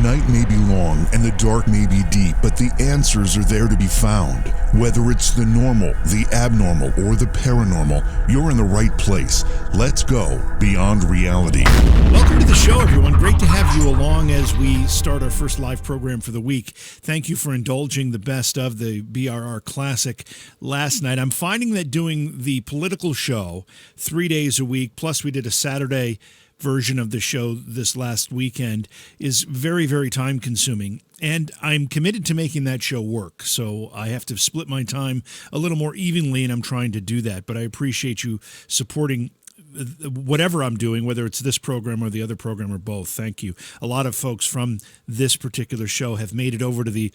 night may be long and the dark may be deep, but the answers are there to be found. Whether it's the normal, the abnormal, or the paranormal, you're in the right place. Let's go beyond reality. Welcome to the show, everyone. Great to have you along as we start our first live program for the week. Thank you for indulging the best of the BRR Classic last night. I'm finding that doing the political show 3 days a week, plus we did a Saturday version of the show this last weekend, is very, very time consuming. And I'm committed to making that show work. So I have to split my time a little more evenly, and I'm trying to do that. But I appreciate you supporting whatever I'm doing, whether it's this program or the other program or both. Thank you. A lot of folks from this particular show have made it over to the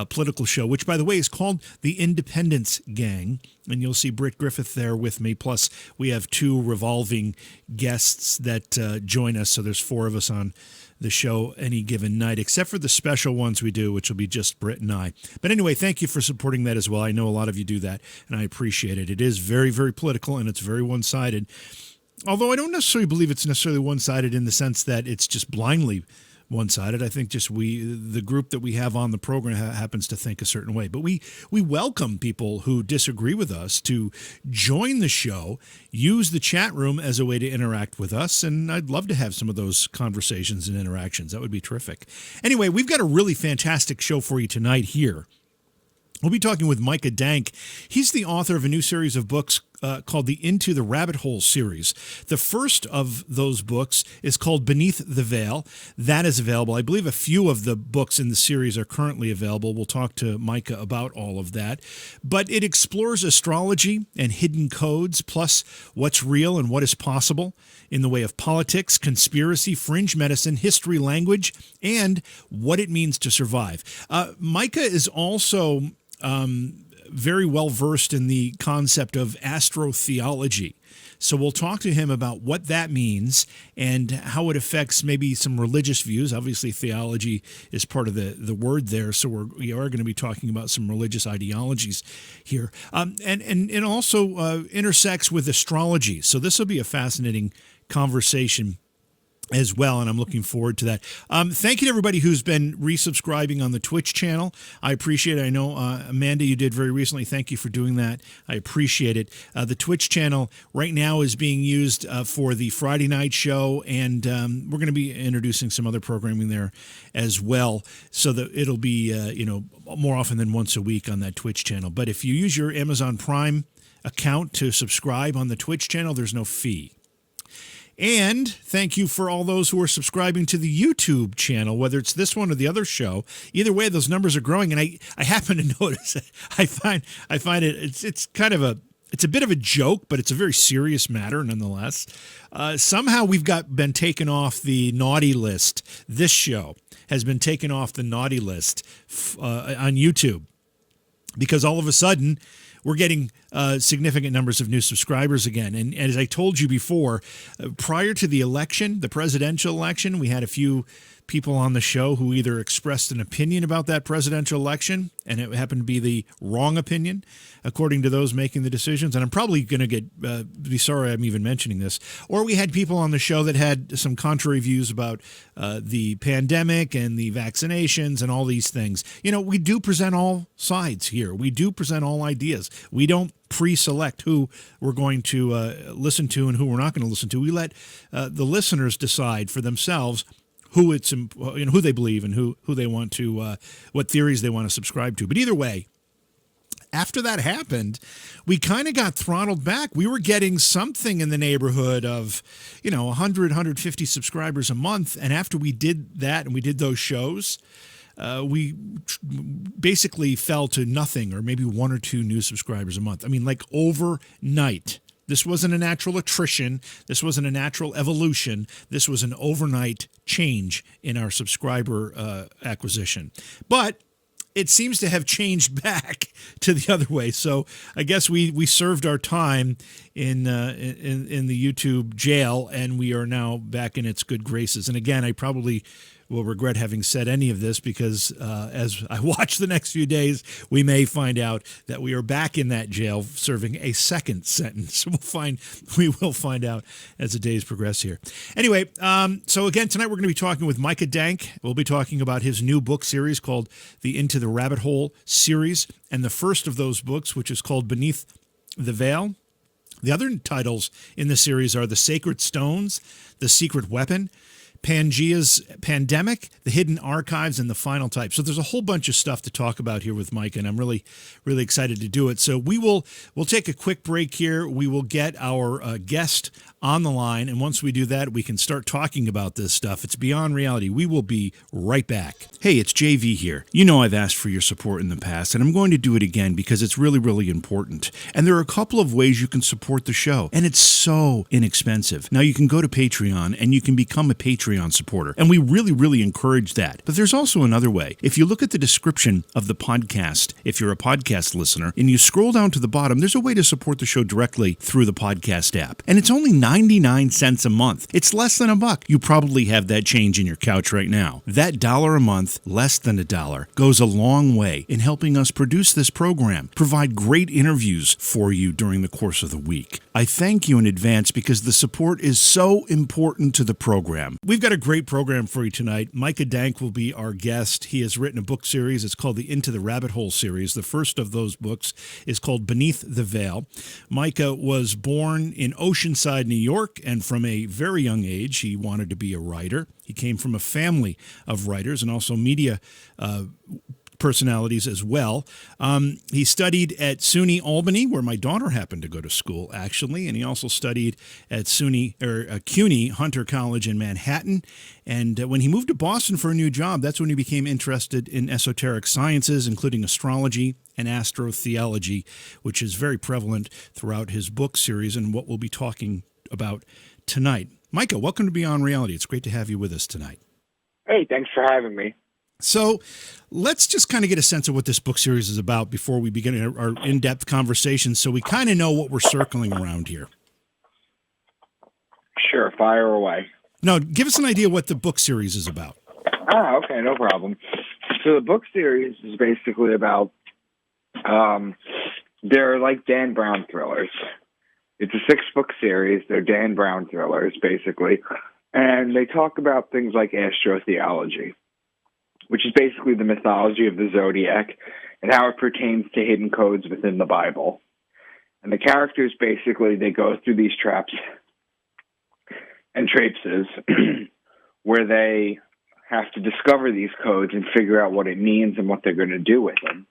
political show, which, by the way, is called the Independence Gang. And you'll see Britt Griffith there with me. Plus, we have two revolving guests that join us. So there's four of us on the show any given night, except for the special ones we do, which will be just Britt and I. But anyway, thank you for supporting that as well. I know a lot of you do that, and I appreciate it. It is very, very political, and it's very one-sided. Although I don't necessarily believe it's necessarily one-sided in the sense that it's just blindly one-sided. I think just the group that we have on the program happens to think a certain way. But we welcome people who disagree with us to join the show, use the chat room as a way to interact with us, and I'd love to have some of those conversations and interactions. That would be terrific. Anyway, we've got a really fantastic show for you tonight here. We'll be talking with Micah Dank. He's the author of a new series of books called the Into the Rabbit Hole series. The first of those books is called Beneath the Veil. That is available. I believe a few of the books in the series are currently available. We'll talk to Micah about all of that. But it explores astrology and hidden codes, plus what's real and what is possible in the way of politics, conspiracy, fringe medicine, history, language, and what it means to survive. Micah is also very well versed in the concept of Astrotheology. So we'll talk to him about what that means and how it affects maybe some religious views. Obviously, theology is part of the word there, so we are going to be talking about some religious ideologies here. And also intersects with astrology. So this will be a fascinating conversation as well, and I'm looking forward to that. Thank you to everybody who's been resubscribing on the Twitch channel. I appreciate it. I know, Amanda, you did very recently. Thank you for doing that. I appreciate it. The Twitch channel right now is being used for the Friday night show, and we're going to be introducing some other programming there as well, so that it'll be more often than once a week on that Twitch channel. But if you use your Amazon Prime account to subscribe on the Twitch channel, there's no fee. And thank you for all those who are subscribing to the YouTube channel, whether it's this one or the other show. Either way, those numbers are growing, and I happen to notice I find it's kind of it's a bit of a joke, but it's a very serious matter nonetheless. Somehow we've been taken off the naughty list. This show has been taken off the naughty list on YouTube because all of a sudden we're getting significant numbers of new subscribers again. And as I told you before, prior to the election, the presidential election, we had a few people on the show who either expressed an opinion about that presidential election, and it happened to be the wrong opinion, according to those making the decisions. And I'm probably going to be sorry I'm even mentioning this. Or we had people on the show that had some contrary views about the pandemic and the vaccinations and all these things. We do present all sides here. We do present all ideas. We don't pre-select who we're going to listen to and who we're not going to listen to. We let the listeners decide for themselves who they believe and who they want to, what theories they want to subscribe to. But either way, after that happened, we kind of got throttled back. We were getting something in the neighborhood of, 100, 150 subscribers a month. And after we did that and we did those shows, we basically fell to nothing, or maybe one or two new subscribers a month. I mean, like overnight. This wasn't a natural attrition. This wasn't a natural evolution. This was an overnight change in our subscriber acquisition. But it seems to have changed back to the other way. So I guess we served our time in the YouTube jail, and we are now back in its good graces. And again, I probably will regret having said any of this because as I watch the next few days, we may find out that we are back in that jail serving a second sentence. We will find out as the days progress here. Anyway, so again, tonight we're going to be talking with Micah Dank. We'll be talking about his new book series called the Into the Rabbit Hole series, and the first of those books, which is called Beneath the Veil. The other titles in the series are The Sacred Stones, The Secret Weapon, Pangea's Pandemic, The Hidden Archives, and The Final Type. So there's a whole bunch of stuff to talk about here with Mike, and I'm really, really excited to do it. So we'll take a quick break here. We will get our guest on the line, and once we do that, we can start talking about this stuff. It's beyond reality. We will be right back. Hey, it's JV here. You know I've asked for your support in the past, and I'm going to do it again because it's really, really important. And there are a couple of ways you can support the show, and it's so inexpensive. Now, you can go to Patreon, and you can become a Patreon supporter, and we really, really encourage that. But there's also another way. If you look at the description of the podcast, if you're a podcast listener, and you scroll down to the bottom, there's a way to support the show directly through the podcast app. And it's only 99 cents a month. It's less than $1. You probably have that change in your couch right now. That $1 a month, less than $1, goes a long way in helping us produce this program, provide great interviews for you during the course of the week. I thank you in advance because the support is so important to the program. We've got a great program for you tonight. Micah Dank will be our guest. He has written a book series. It's called the Into the Rabbit Hole series. The first of those books is called Beneath the Veil. Micah was born in Oceanside, New York, and from a very young age, he wanted to be a writer. He came from a family of writers and also media personalities as well. He studied at SUNY Albany, where my daughter happened to go to school, actually, and he also studied at CUNY Hunter College in Manhattan. And when he moved to Boston for a new job, that's when he became interested in esoteric sciences, including astrology and astrotheology, which is very prevalent throughout his book series and what we'll be talking about tonight. Micah, welcome to Beyond Reality. It's great to have you with us tonight. Hey, thanks for having me. So let's just kind of get a sense of what this book series is about before we begin our in-depth conversation so we kind of know what we're circling around here. Sure, fire away. No, give us an idea what the book series is about. Okay, no problem. So the book series is basically about, they're like Dan Brown thrillers. It's a 6-book series. They're Dan Brown thrillers, basically. And they talk about things like astrotheology, which is basically the mythology of the zodiac and how it pertains to hidden codes within the Bible. And the characters, basically, they go through these traps and traipses where they have to discover these codes and figure out what it means and what they're going to do with them.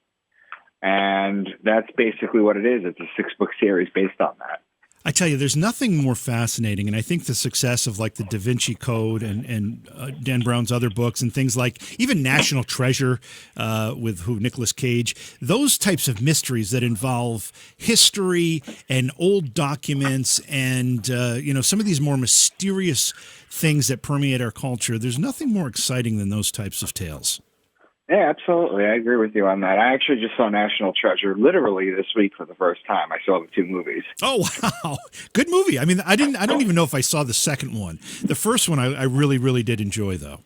And that's basically what it is. It's a 6-book series based on that. I tell you, there's nothing more fascinating, and I think the success of like the Da Vinci Code and Dan Brown's other books and things like even National Treasure with Nicolas Cage, those types of mysteries that involve history and old documents and some of these more mysterious things that permeate our culture. There's nothing more exciting than those types of tales. Yeah, absolutely. I agree with you on that. I actually just saw National Treasure literally this week for the first time. I saw the 2 movies. Oh, wow. Good movie. I mean, I don't even know if I saw the second one. The first one I really, really did enjoy, though.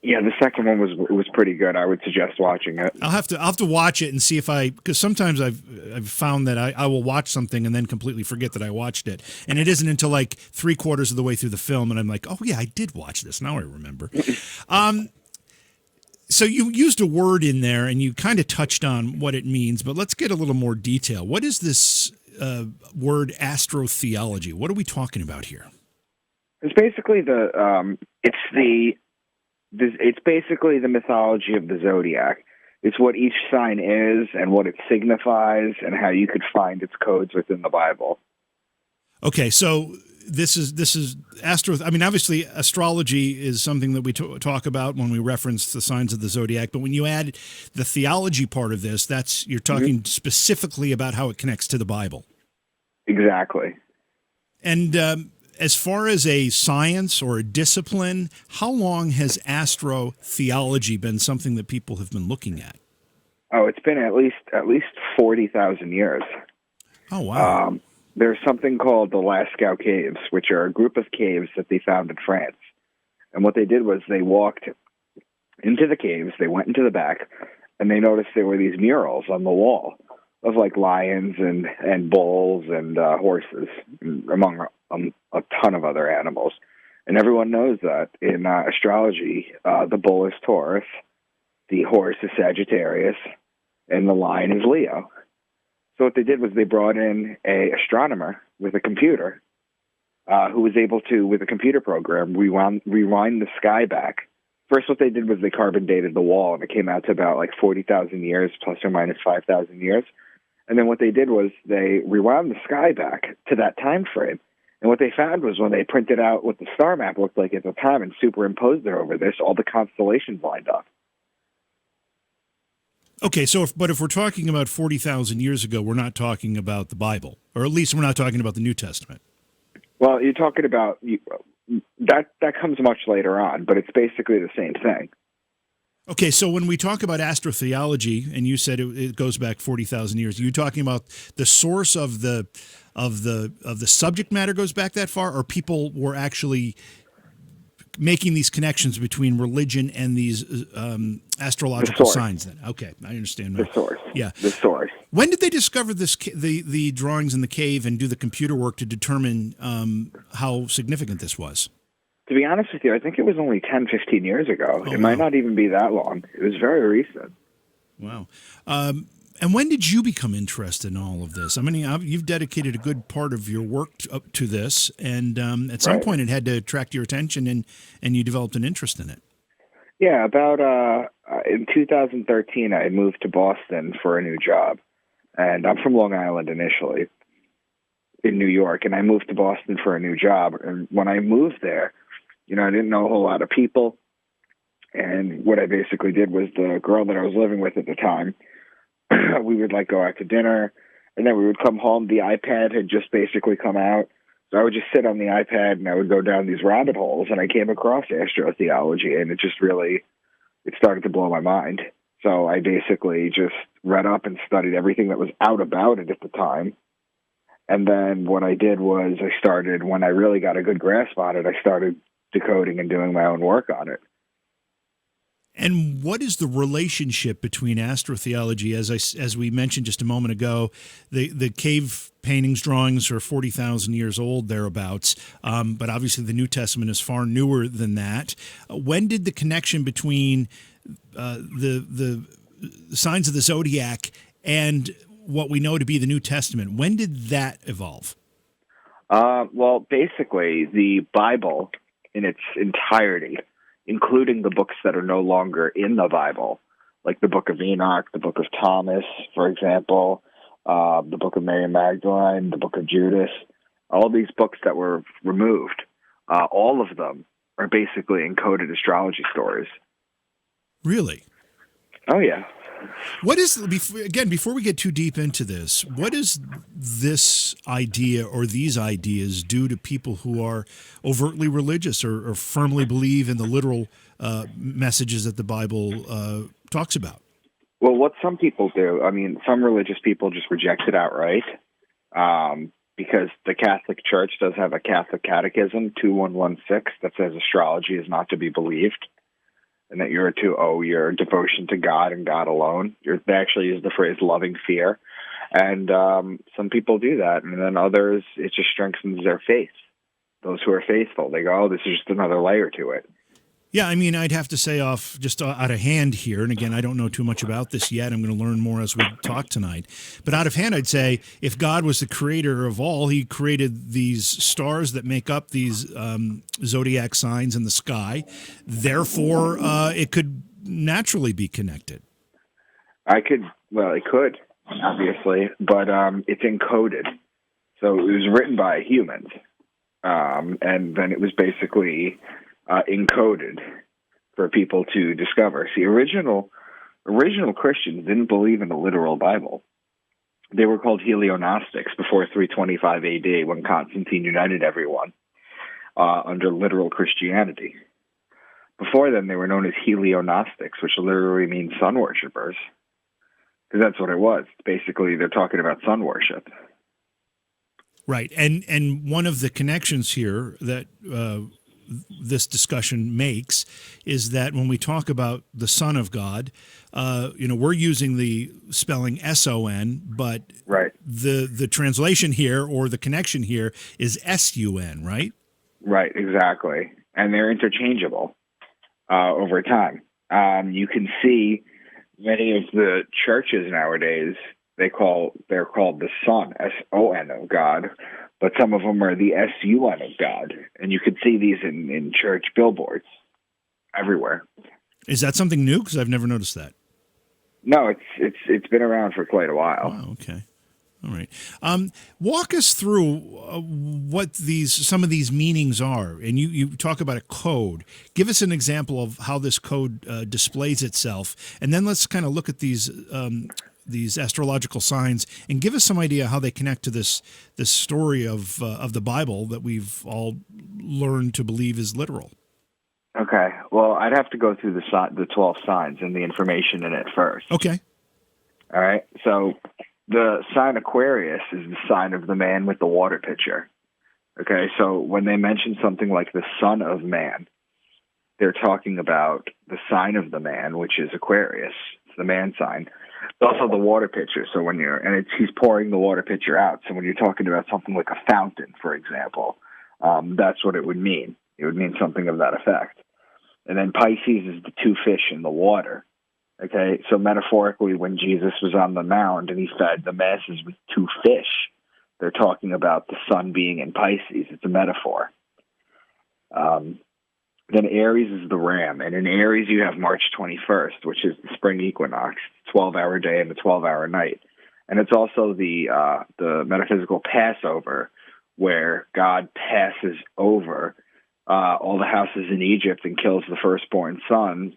Yeah, the second one was pretty good. I would suggest watching it. I'll have to watch it and see if because sometimes I've found that I will watch something and then completely forget that I watched it. And it isn't until like 3/4 of the way through the film and I'm like, oh, yeah, I did watch this. Now I remember. So you used a word in there, and you kind of touched on what it means, but let's get a little more detail. What is this word astrotheology? What are we talking about here? It's basically it's basically the mythology of the zodiac. It's what each sign is and what it signifies and how you could find its codes within the Bible. Okay, so this is I mean, obviously, astrology is something that we talk about when we reference the signs of the zodiac. But when you add the theology part of this, you're talking specifically about how it connects to the Bible. Exactly. And as far as a science or a discipline, how long has astrotheology been something that people have been looking at? Oh, it's been at least 40,000 years. Oh, wow. There's something called the Lascaux Caves, which are a group of caves that they found in France. And what they did was they walked into the caves, they went into the back, and they noticed there were these murals on the wall of like lions and bulls and horses, among a ton of other animals. And everyone knows that in astrology, the bull is Taurus, the horse is Sagittarius, and the lion is Leo. So what they did was they brought in a astronomer with a computer who was able to, with a computer program, rewind the sky back. First, what they did was they carbon dated the wall, and it came out to about like 40,000 years, plus or minus 5,000 years. And then what they did was they rewound the sky back to that time frame. And what they found was when they printed out what the star map looked like at the time and superimposed it over this, all the constellations lined up. Okay, but if we're talking about 40,000 years ago, we're not talking about the Bible, or at least we're not talking about the New Testament. Well, you're talking about that comes much later on, but it's basically the same thing. Okay, so when we talk about astrotheology, and you said it goes back 40,000 years, are you talking about the source of the subject matter goes back that far, or people were actually making these connections between religion and these astrological signs? Then, okay, I understand now. The source. Yeah, the source. When did they discover the drawings in the cave and do the computer work to determine how significant this was? To be honest with you, I think it was only 10, 15 years ago. It might not even be that long. It was very recent. Wow. And when did you become interested in all of this? I mean, you've dedicated a good part of your work to this, and at some point it had to attract your attention, and you developed an interest in it. Yeah, about in 2013, I moved to Boston for a new job. And I'm from Long Island initially, in New York, and I moved to Boston for a new job. And when I moved there, I didn't know a whole lot of people. And what I basically did was the girl that I was living with at the time, we would go out to dinner, and then we would come home. The iPad had just basically come out. So I would just sit on the iPad and I would go down these rabbit holes, and I came across Astrotheology, and it started to blow my mind. So I basically just read up and studied everything that was out about it at the time. And then what I did was when I really got a good grasp on it, I started decoding and doing my own work on it. And what is the relationship between astrotheology, as we mentioned just a moment ago, the cave paintings, drawings are 40,000 years old, thereabouts, but obviously the New Testament is far newer than that. When did the connection between the signs of the zodiac and what we know to be the New Testament, when did that evolve? Well, basically, the Bible in its entirety, including the books that are no longer in the Bible, like the Book of Enoch, the Book of Thomas, for example, the Book of Mary Magdalene, the Book of Judas, all these books that were removed, all of them are basically encoded astrology stories. Really? Oh, yeah. What is, again, before we get too deep into this, what does this idea or these ideas do to people who are overtly religious or firmly believe in the literal messages that the Bible talks about? Well, what some people do, some religious people just reject it outright because the Catholic Church does have a Catholic Catechism, 2116, that says astrology is not to be believed, and that you're to owe your devotion to God and God alone. They actually use the phrase loving fear. And some people do that, and then others, it just strengthens their faith. Those who are faithful, they go, this is just another layer to it. Yeah, I'd have to say off just out of hand here, and again, I don't know too much about this yet. I'm going to learn more as we talk tonight. But out of hand, I'd say if God was the creator of all, he created these stars that make up these zodiac signs in the sky. Therefore, it could naturally be connected. It could, obviously, but it's encoded. So it was written by humans, and then it was basically encoded for people to discover. See, original Christians didn't believe in the literal Bible. They were called Helionostics before 325 AD, when Constantine united everyone under literal Christianity. Before then, they were known as Helionostics, which literally means sun worshippers, because that's what it was. Basically, they're talking about sun worship. Right, and one of the connections here that this discussion makes is that when we talk about the Son of God, we're using the spelling S-O-N, but Right. the translation here or the connection here is S-U-N, right? Right, exactly. And they're interchangeable over time. You can see many of the churches nowadays, they're called the Son, S-O-N of God, but some of them are the S-U-N of God. And you can see these in church billboards everywhere. Is that something new? Because I've never noticed that. No, it's been around for quite a while. Oh, okay. All right. Walk us through what some of these meanings are. And you talk about a code. Give us an example of how this code displays itself. And then let's kind of look at these astrological signs and give us some idea how they connect to this story of the Bible that we've all learned to believe is literal. Okay. Well, I'd have to go through the 12 signs and the information in it first. Okay. All right. So the sign Aquarius is the sign of the man with the water pitcher. Okay. So when they mention something like the Son of Man, they're talking about the sign of the man, which is Aquarius. It's the man sign. It's also the water pitcher. So he's pouring the water pitcher out. So when you're talking about something like a fountain, for example, that's what it would mean. It would mean something of that effect. And then Pisces is the two fish in the water. Okay, so metaphorically, when Jesus was on the mound and he fed the masses with two fish, they're talking about the sun being in Pisces. It's a metaphor. Then Aries is the ram, and in Aries you have March 21st, which is the spring equinox, 12-hour day and a 12-hour night. And it's also the metaphysical Passover, where God passes over all the houses in Egypt and kills the firstborn sons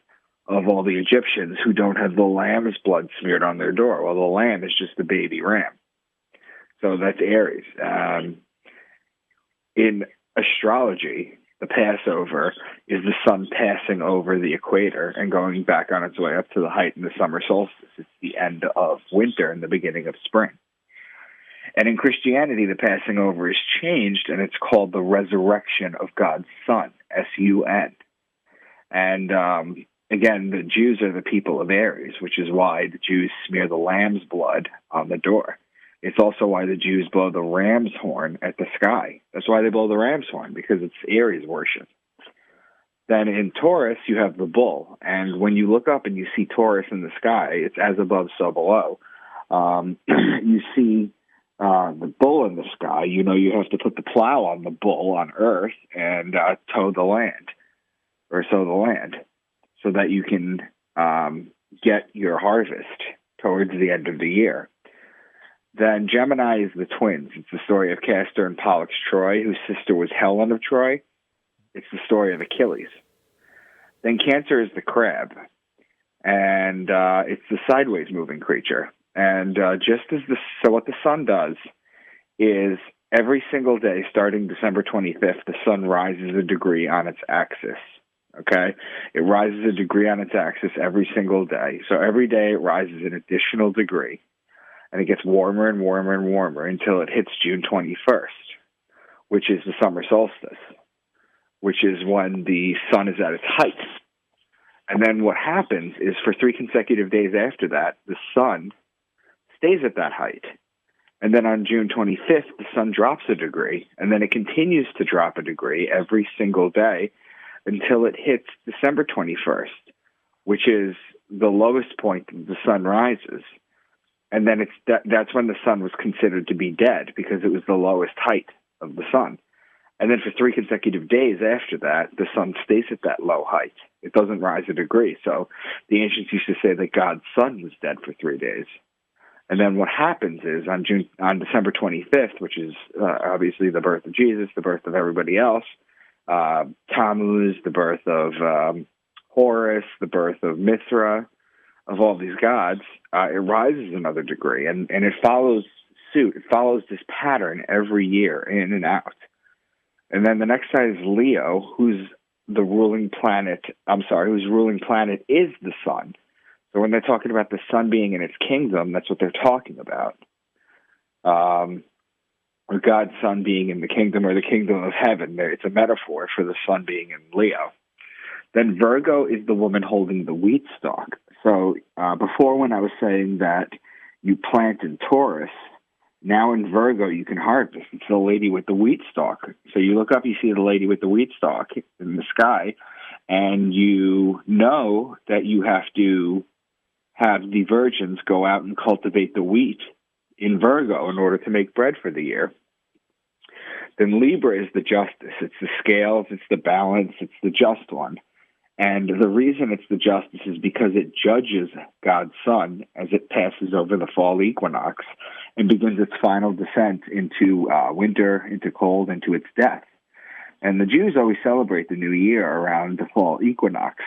of all the Egyptians who don't have the lamb's blood smeared on their door. Well, the lamb is just the baby ram. So that's Aries. In astrology, the Passover is the sun passing over the equator and going back on its way up to the height in the summer solstice. It's the end of winter and the beginning of spring. And in Christianity, the passing over is changed, and it's called the resurrection of God's Son, S-U-N. And again, the Jews are the people of Aries, which is why the Jews smear the lamb's blood on the door. It's also why the Jews blow the ram's horn at the sky. That's why they blow the ram's horn, because it's Aries worship. Then in Taurus, you have the bull. And when you look up and you see Taurus in the sky, it's as above, so below. You see the bull in the sky, you have to put the plow on the bull on Earth and sow the land, so that you can get your harvest towards the end of the year. Then Gemini is the twins. It's the story of Castor and Pollux Troy, whose sister was Helen of Troy. It's the story of Achilles. Then Cancer is the crab, and it's the sideways moving creature. And so what the sun does is every single day, starting December 25th, the sun rises a degree on its axis. Okay? It rises a degree on its axis every single day. So every day it rises an additional degree. And it gets warmer and warmer and warmer until it hits June 21st, which is the summer solstice, which is when the sun is at its height. And then what happens is for 3 consecutive days after that, the sun stays at that height. And then on June 25th, the sun drops a degree, and then it continues to drop a degree every single day until it hits December 21st, which is the lowest point that the sun rises. And then that's when the sun was considered to be dead, because it was the lowest height of the sun. And then for 3 consecutive days after that, the sun stays at that low height. It doesn't rise a degree. So the ancients used to say that God's son was dead for 3 days. And then what happens is on December 25th, which is obviously the birth of Jesus, the birth of everybody else, Tammuz, the birth of Horus, the birth of Mithra, of all these gods, it rises another degree, and it follows suit. It follows this pattern every year, in and out. And then the next side is Leo, whose ruling planet is the sun. So when they're talking about the sun being in its kingdom, that's what they're talking about. or God's sun being in the kingdom or the kingdom of heaven. It's a metaphor for the sun being in Leo. Then Virgo is the woman holding the wheat stalk. So before, when I was saying that you plant in Taurus, now in Virgo you can harvest. It's the lady with the wheat stalk. So you look up, you see the lady with the wheat stalk in the sky, and you know that you have to have the virgins go out and cultivate the wheat in Virgo in order to make bread for the year. Then Libra is the justice. It's the scales, it's the balance, it's the just one. And the reason it's the justice is because it judges God's sun as it passes over the fall equinox and begins its final descent into winter, into cold, into its death. And the Jews always celebrate the new year around the fall equinox.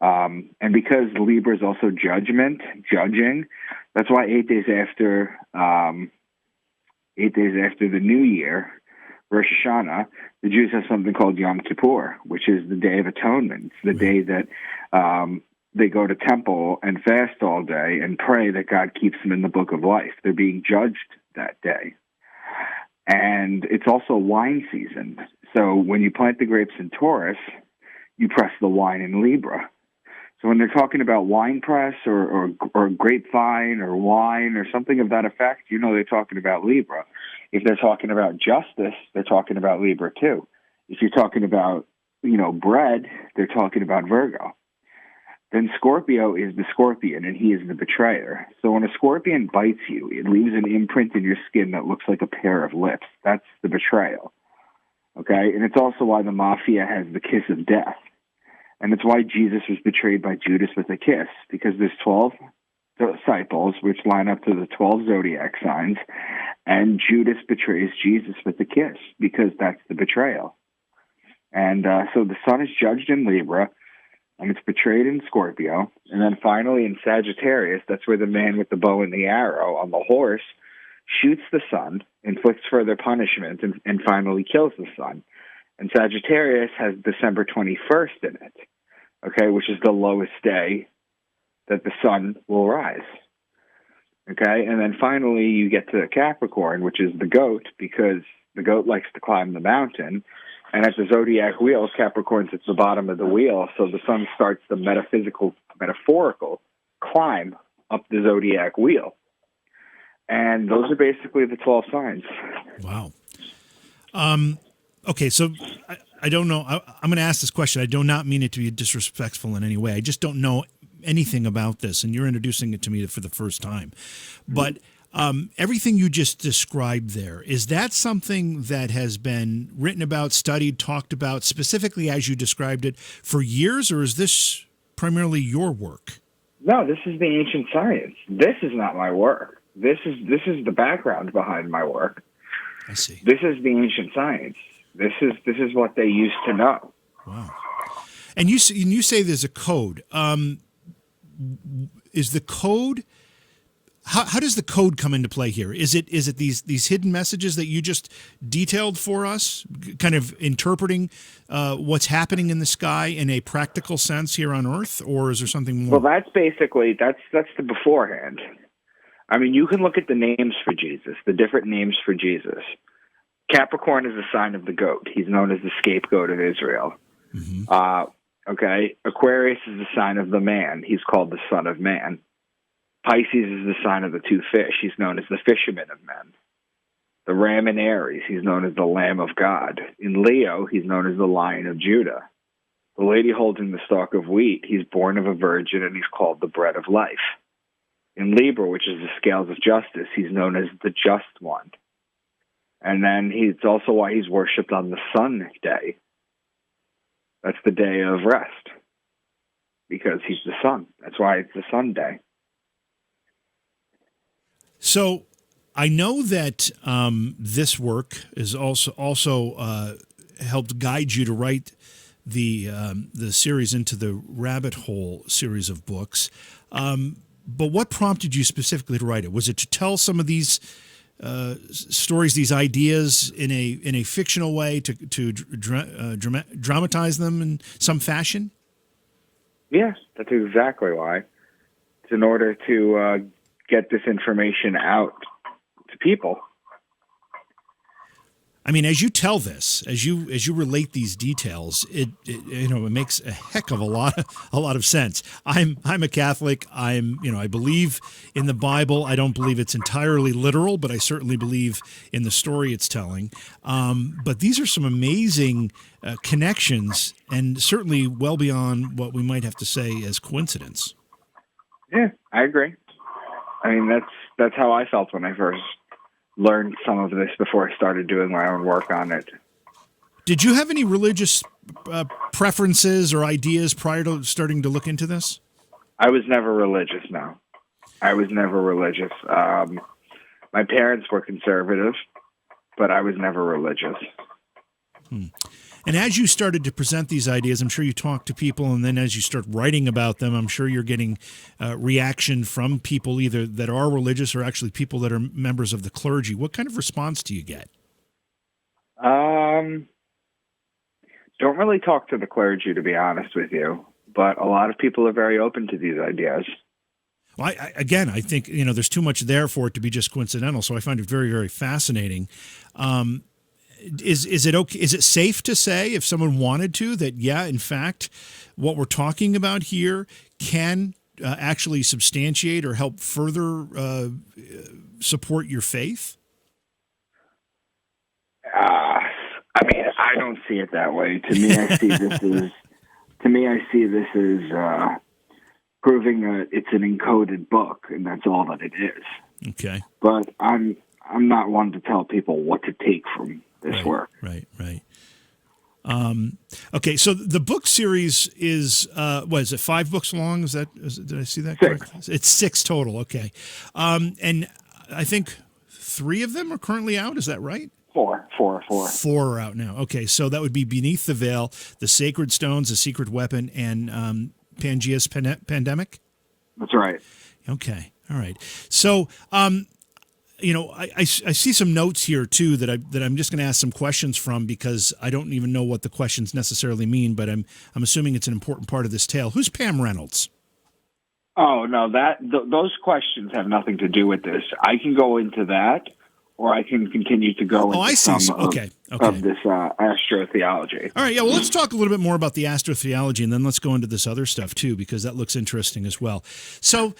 And because Libra is also judgment, judging, that's why 8 days after the new year, Rosh Hashanah, the Jews have something called Yom Kippur, which is the Day of Atonement. It's the day that they go to temple and fast all day and pray that God keeps them in the book of life. They're being judged that day. And it's also wine season. So when you plant the grapes in Taurus, you press the wine in Libra. So when they're talking about wine press or grapevine or wine or something of that effect, you know they're talking about Libra. If they're talking about justice, they're talking about Libra too. If you're talking about, bread, they're talking about Virgo. Then Scorpio is the scorpion, and he is the betrayer. So when a scorpion bites you, it leaves an imprint in your skin that looks like a pair of lips. That's the betrayal. Okay? And it's also why the mafia has the kiss of death. And it's why Jesus was betrayed by Judas with a kiss, because there's 12 disciples, which line up to the 12 zodiac signs, and Judas betrays Jesus with a kiss, because that's the betrayal. And so the sun is judged in Libra, and it's betrayed in Scorpio. And then finally in Sagittarius, that's where the man with the bow and the arrow on the horse shoots the sun, inflicts further punishment, and finally kills the sun. And Sagittarius has December 21st in it, okay, which is the lowest day that the sun will rise. Okay, and then finally you get to Capricorn, which is the goat, because the goat likes to climb the mountain. And at the zodiac wheel, Capricorn's at the bottom of the wheel, so the sun starts the metaphorical climb up the zodiac wheel. And those are basically the 12 signs. Wow. Okay, so I don't know. I'm going to ask this question. I do not mean it to be disrespectful in any way. I just don't know anything about this, and you're introducing it to me for the first time. But everything you just described there, is that something that has been written about, studied, talked about, specifically as you described it, for years, or is this primarily your work? No, this is the ancient science. This is not my work. This is the background behind my work. I see. This is the ancient science. This is what they used to know. Wow. And you say there's a code. Is the code? How does the code come into play here? Is it these hidden messages that you just detailed for us, kind of interpreting what's happening in the sky in a practical sense here on Earth, or is there something more? Well, that's basically that's the beforehand. I mean, you can look at the names for Jesus, the different names for Jesus. Capricorn is the sign of the goat. He's known as the scapegoat of Israel. Mm-hmm. Okay. Aquarius is the sign of the man. He's called the son of man. Pisces is the sign of the two fish. He's known as the fisherman of men. The ram in Aries, he's known as the Lamb of God. In Leo, he's known as the Lion of Judah. The lady holding the stalk of wheat, he's born of a virgin, and he's called the bread of life. In Libra, which is the scales of justice, he's known as the just one. And then it's also why he's worshipped on the sun day. That's the day of rest, because he's the sun. That's why it's the sun day. So I know that this work is also helped guide you to write the series Into the Rabbit Hole series of books. But what prompted you specifically to write it? Was it to tell some of these stories, these ideas in a fictional way, to dramatize them in some fashion? Yes, that's exactly why. It's in order to get this information out to people. I mean, as you tell this, as you relate these details, it makes a heck of a lot of sense. I'm a Catholic. I believe in the Bible. I don't believe it's entirely literal, but I certainly believe in the story it's telling. But these are some amazing connections, and certainly well beyond what we might have to say as coincidence. Yeah, I agree. I mean, that's how I felt when I first learned some of this before I started doing my own work on it. Did you have any religious preferences or ideas prior to starting to look into this? I was never religious, no. I was never religious. My parents were conservative, but I was never religious. And as you started to present these ideas, I'm sure you talked to people, and then as you start writing about them, I'm sure you're getting reaction from people either that are religious or actually people that are members of the clergy. What kind of response do you get? Don't really talk to the clergy, to be honest with you, but a lot of people are very open to these ideas. Well, I think there's too much there for it to be just coincidental, so I find it very, very fascinating. Is it okay? Is it safe to say, if someone wanted to, that in fact, what we're talking about here can actually substantiate or help further support your faith? I mean, I don't see it that way. To me, I see this as proving that it's an encoded book, and that's all that it is. Okay. But I'm not one to tell people what to take from this work. Right. Okay, so the book series is is it 5 books long? Did I see that correctly? It's 6 total. Okay, and I think 3 of them are currently out. Is that right? 4. 4 are out now. Okay, so that would be Beneath the Veil, The Sacred Stones, The Secret Weapon, and Pangea's Pandemic. That's right. Okay, all right. So, I see some notes here too that I'm just going to ask some questions from, because I don't even know what the questions necessarily mean, but I'm assuming it's an important part of this tale. Who's Pam Reynolds? Oh no, those questions have nothing to do with this. I can go into that, or I can continue to go into some of this Astrotheology. All right, yeah, well, let's talk a little bit more about the Astrotheology, and then let's go into this other stuff too, because that looks interesting as well. So,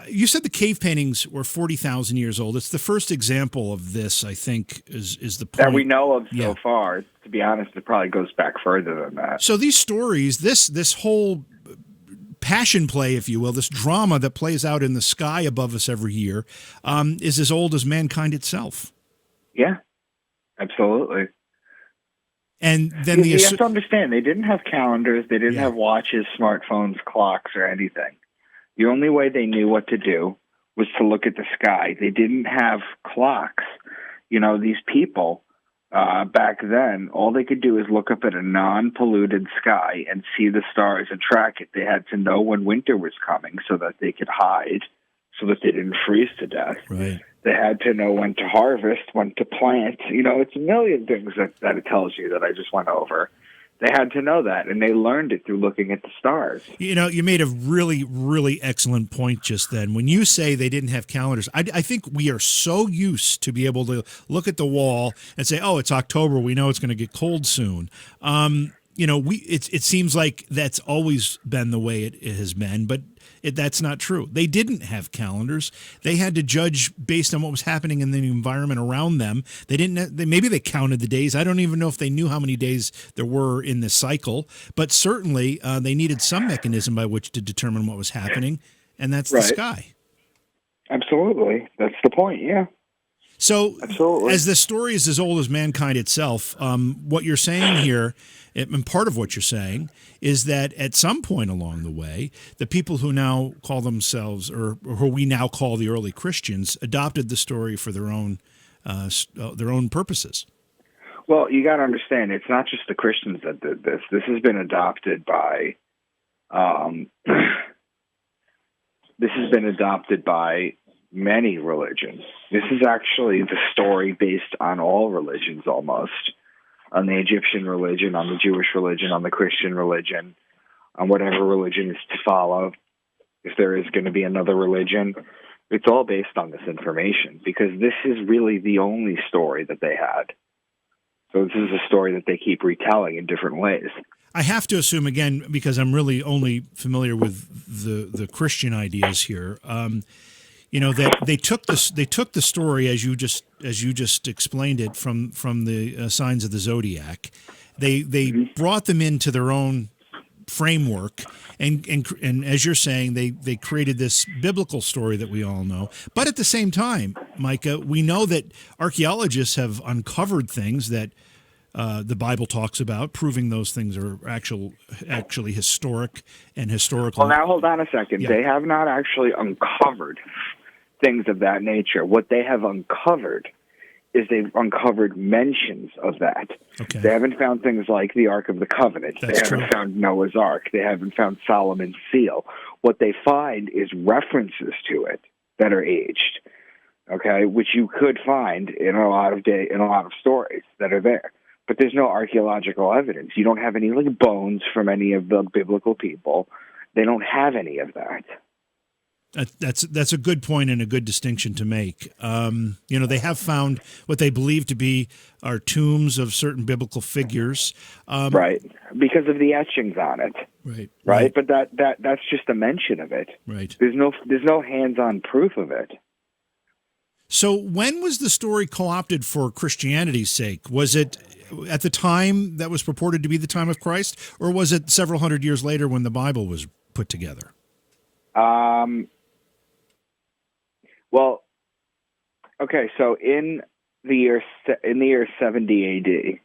you said the cave paintings were 40,000 years old. It's the first example of this, I think, is the point. That we know of so far. To be honest, it probably goes back further than that. So these stories, this whole passion play, if you will, this drama that plays out in the sky above us every year, is as old as mankind itself. Yeah, absolutely. And then you have to understand, they didn't have calendars, they didn't have watches, smartphones, clocks, or anything. The only way they knew what to do was to look at the sky. They didn't have clocks. These people back then, all they could do is look up at a non-polluted sky and see the stars and track it. They had to know when winter was coming so that they could hide, so that they didn't freeze to death. Right. They had to know when to harvest, when to plant. It's a million things that it tells you that I just went over. They had to know that, and they learned it through looking at the stars. You made a really, really excellent point just then. When you say they didn't have calendars, I think we are so used to be able to look at the wall and say, oh, it's October, we know it's going to get cold soon. It seems like that's always been the way it has been, but that's not true. They didn't have calendars. They had to judge based on what was happening in the environment around them. Maybe they counted the days. I don't even know if they knew how many days there were in this cycle, but certainly they needed some mechanism by which to determine what was happening, and that's the sky. Absolutely. That's the point, yeah. So, as the story is as old as mankind itself, what you're saying here, and part of what you're saying, is that at some point along the way, the people who now call themselves, or who we now call the early Christians, adopted the story for their own purposes. Well, you got to understand, it's not just the Christians that did this. This has been adopted by, many religions. This is actually the story based on all religions almost, on the Egyptian religion, on the Jewish religion, on the Christian religion, on whatever religion is to follow. If there is going to be another religion, It's all based on this information because this is really the only story that they had. So this is a story that they keep retelling in different ways. I have to assume, again, because I'm really only familiar with the Christian ideas here, that they took the story as you just explained it from the signs of the zodiac. They brought them into their own framework, and as you're saying, they created this biblical story that we all know. But at the same time, Micah, we know that archaeologists have uncovered things that the Bible talks about, proving those things are actually historic and historical. Well, now hold on a second. Yeah. They have not actually uncovered things of that nature. What they have uncovered is they've uncovered mentions of that. Okay. They haven't found things like the Ark of the Covenant. That's they haven't true. found Noah's Ark. They haven't found Solomon's seal. What they find is references to it that are aged, okay, which you could find in a lot of stories that are there. But there's no archaeological evidence. You don't have any bones from any of the biblical people. They don't have any of that. That's a good point and a good distinction to make. They have found what they believe to be are tombs of certain biblical figures, right? Because of the etchings on it, right. But that's just a mention of it, right? There's no hands-on proof of it. So when was the story co-opted for Christianity's sake? Was it at the time that was purported to be the time of Christ, or was it several hundred years later when the Bible was put together? Well, okay, so in the year 70 AD,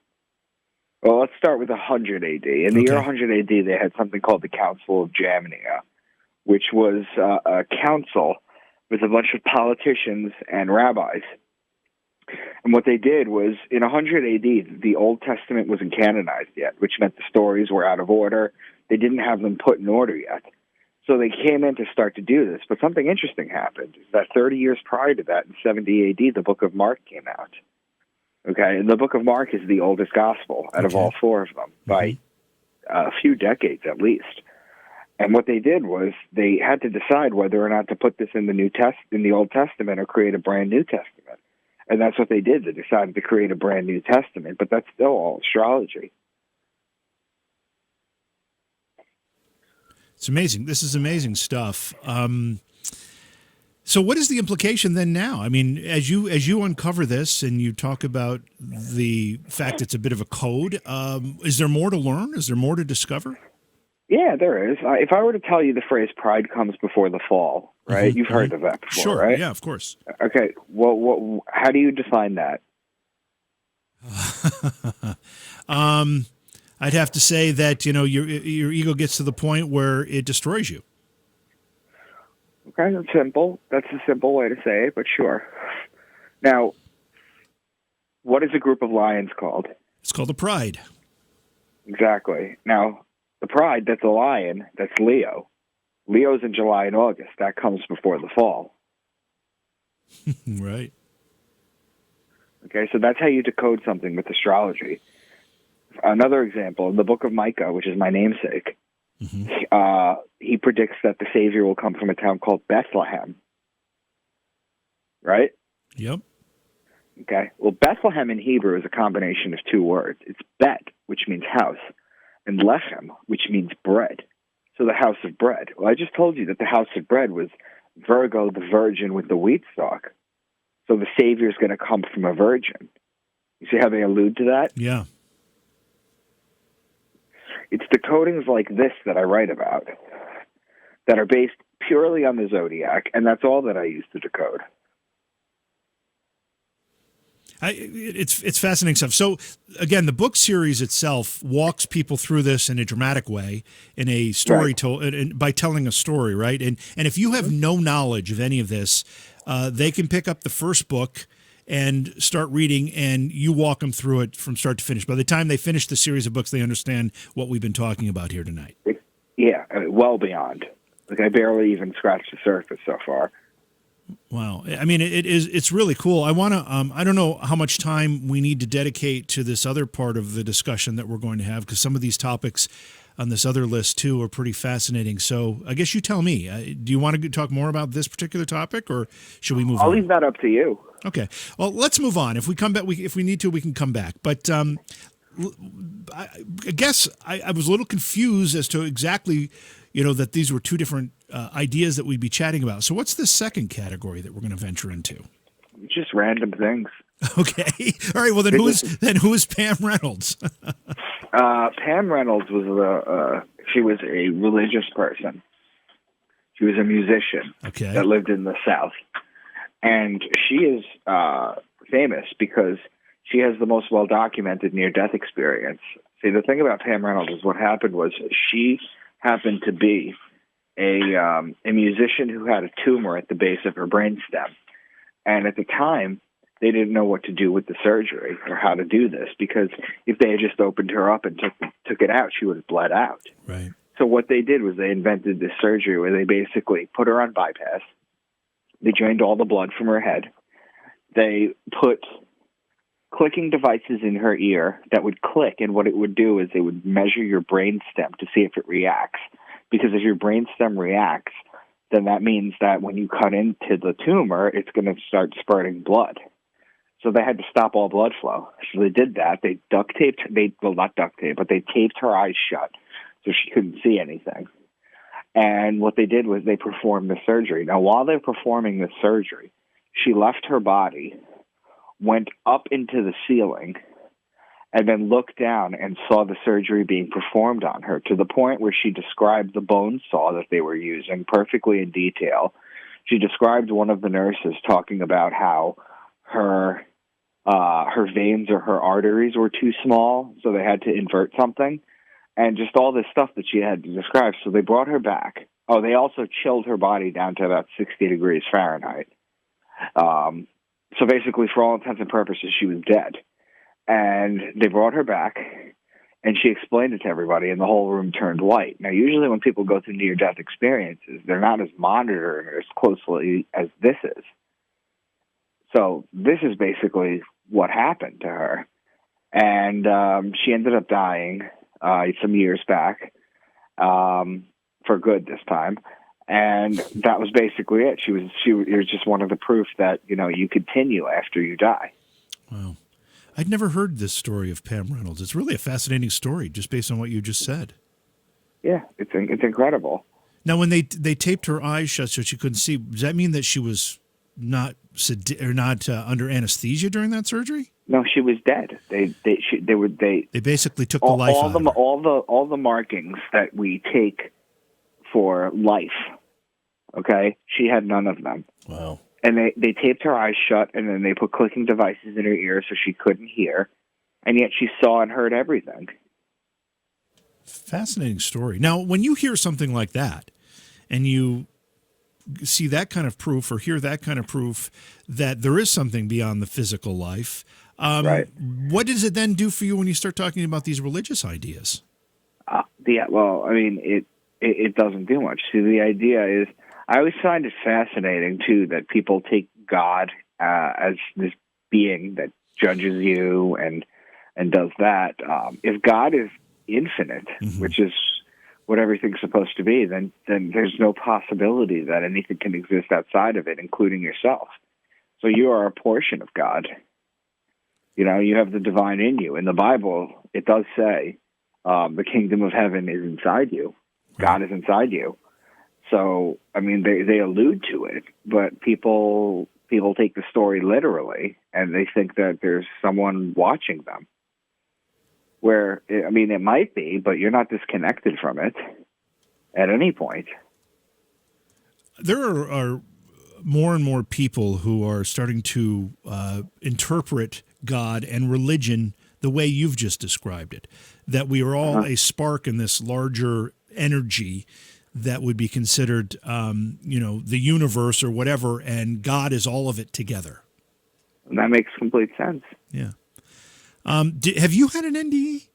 well, let's start with 100 AD. In the year 100 AD, they had something called the Council of Gemini, which was a council with a bunch of politicians and rabbis. And what they did was, in 100 AD, the Old Testament wasn't canonized yet, which meant the stories were out of order. They didn't have them put in order yet. So they came in to start to do this. But something interesting happened. That 30 years prior to that, in 70 AD, the Book of Mark came out. Okay, and the Book of Mark is the oldest gospel out of all four of them, by a few decades at least. And what they did was they had to decide whether or not to put this in the Old Testament or create a brand new Testament. And that's what they did. They decided to create a brand new Testament, but that's still all astrology. It's amazing. This is amazing stuff. So what is the implication then now? I mean, as you uncover this and you talk about the fact it's a bit of a code, is there more to learn? Is there more to discover? Yeah, there is. If I were to tell you the phrase "pride comes before the fall," right? Mm-hmm. You've heard of that before, sure, right? Yeah, of course. Okay. Well, how do you define that? I'd have to say that your ego gets to the point where it destroys you. Okay, that's simple. That's a simple way to say it, but sure. Now, what is a group of lions called? It's called a pride. Exactly. Now, the pride, that's a lion, that's Leo. Leo's in July and August. That comes before the fall. Right. Okay, so that's how you decode something with astrology. Another example, in the book of Micah, which is my namesake, he predicts that the Savior will come from a town called Bethlehem. Right? Yep. Okay. Well, Bethlehem in Hebrew is a combination of two words. It's Bet, which means house, and Lechem, which means bread. So the house of bread. Well, I just told you that the house of bread was Virgo, the virgin with the wheat stalk. So the Savior is going to come from a virgin. You see how they allude to that? Yeah. It's decodings like this that I write about that are based purely on the zodiac, and that's all that I use to decode. It's fascinating stuff. So, again, the book series itself walks people through this in a dramatic way, in a story by telling a story, right? And if you have no knowledge of any of this, they can pick up the first book and start reading, and you walk them through it from start to finish. By the time they finish the series of books, they understand what we've been talking about here tonight. Yeah, well beyond. Like, I barely even scratched the surface so far. Wow. I mean, it's really cool. I want to, I don't know how much time we need to dedicate to this other part of the discussion that we're going to have, because some of these topics on this other list too are pretty fascinating. So I guess you tell me, do you want to talk more about this particular topic, or should we move on? I'll leave that up to you. Okay. Well, let's move on. If we come back, if we need to, we can come back. But I guess I was a little confused as to exactly, that these were two different ideas that we'd be chatting about. So what's the second category that we're going to venture into? Just random things. Okay. All right. Well, then who is Pam Reynolds? Pam Reynolds she was a religious person. She was a musician that lived in the South. And she is famous because she has the most well-documented near-death experience. See, the thing about Pam Reynolds is what happened was she happened to be a musician who had a tumor at the base of her brainstem. And at the time, they didn't know what to do with the surgery or how to do this, because if they had just opened her up and took it out, she would have bled out. Right. So what they did was they invented this surgery where they basically put her on bypass. They drained all the blood from her head. They put clicking devices in her ear that would click, and what it would do is they would measure your brainstem to see if it reacts. Because if your brainstem reacts, then that means that when you cut into the tumor, it's going to start spurting blood. So they had to stop all blood flow. So they did that. They not duct tape, but they taped her eyes shut so she couldn't see anything. And what they did was they performed the surgery. Now, while they're performing the surgery, she left her body, went up into the ceiling, and then looked down and saw the surgery being performed on her, to the point where she described the bone saw that they were using perfectly in detail. She described one of the nurses talking about how her veins or her arteries were too small, so they had to invert something, and just all this stuff that she had to describe. So they brought her back. Oh, they also chilled her body down to about 60 degrees Fahrenheit. So basically, for all intents and purposes, she was dead. And they brought her back, and she explained it to everybody, and the whole room turned white. Now, usually when people go through near-death experiences, they're not as monitored as closely as this is. So this is basically what happened to her. And she ended up dying some years back, for good this time. And that was basically it. It was just one of the proof that, you continue after you die. Wow. I'd never heard this story of Pam Reynolds. It's really a fascinating story, just based on what you just said. Yeah, it's incredible. Now, when they taped her eyes shut so she couldn't see, does that mean that she was not under anesthesia during that surgery? No, she was dead. They basically took the life out of her. All the markings that we take for life. Okay, she had none of them. Wow. And they taped her eyes shut, and then they put clicking devices in her ears so she couldn't hear, and yet she saw and heard everything. Fascinating story. Now, when you hear something like that, and you see that kind of proof or hear that kind of proof that there is something beyond the physical life, right. What does it then do for you when you start talking about these religious ideas? It doesn't do much. See, the idea is, I always find it fascinating, too, that people take God as this being that judges you and does that. If God is infinite, mm-hmm. which is what everything's supposed to be, then there's no possibility that anything can exist outside of it, including yourself. So you are a portion of God. You have the divine in you. In the Bible, it does say the kingdom of heaven is inside you. God is inside you. So, they allude to it, but people take the story literally, and they think that there's someone watching them. Where, it might be, but you're not disconnected from it at any point. There are more and more people who are starting to interpret God and religion the way you've just described it, that we are all a spark in this larger energy that would be considered, the universe or whatever, and God is all of it together. And that makes complete sense. Yeah. Have you had an NDE?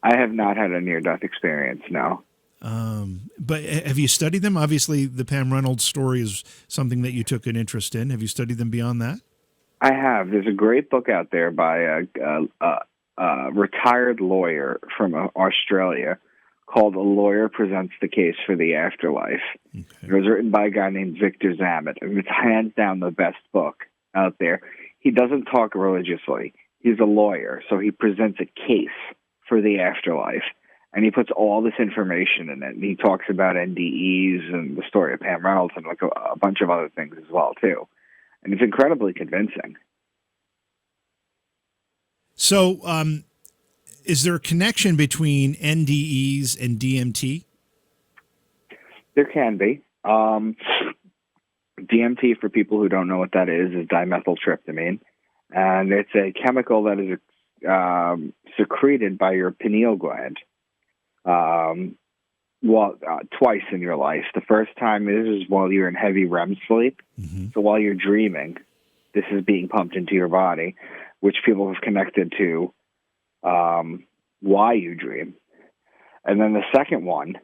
I have not had a near-death experience, no. But have you studied them? Obviously, the Pam Reynolds story is something that you took an interest in. Have you studied them beyond that? I have. There's a great book out there by a retired lawyer from Australia called A Lawyer Presents the Case for the Afterlife. Okay. It was written by a guy named Victor Zammit, and it's hands down the best book out there. He doesn't talk religiously. He's a lawyer, so he presents a case for the afterlife, and he puts all this information in it. And he talks about NDEs and the story of Pam Reynolds and like a bunch of other things as well, too. And it's incredibly convincing. So, is there a connection between NDEs and DMT? There can be. DMT, for people who don't know what that is dimethyltryptamine. And it's a chemical that is secreted by your pineal gland twice in your life. The first time is while you're in heavy REM sleep. Mm-hmm. So while you're dreaming, this is being pumped into your body, which people have connected to why you dream. And then the second one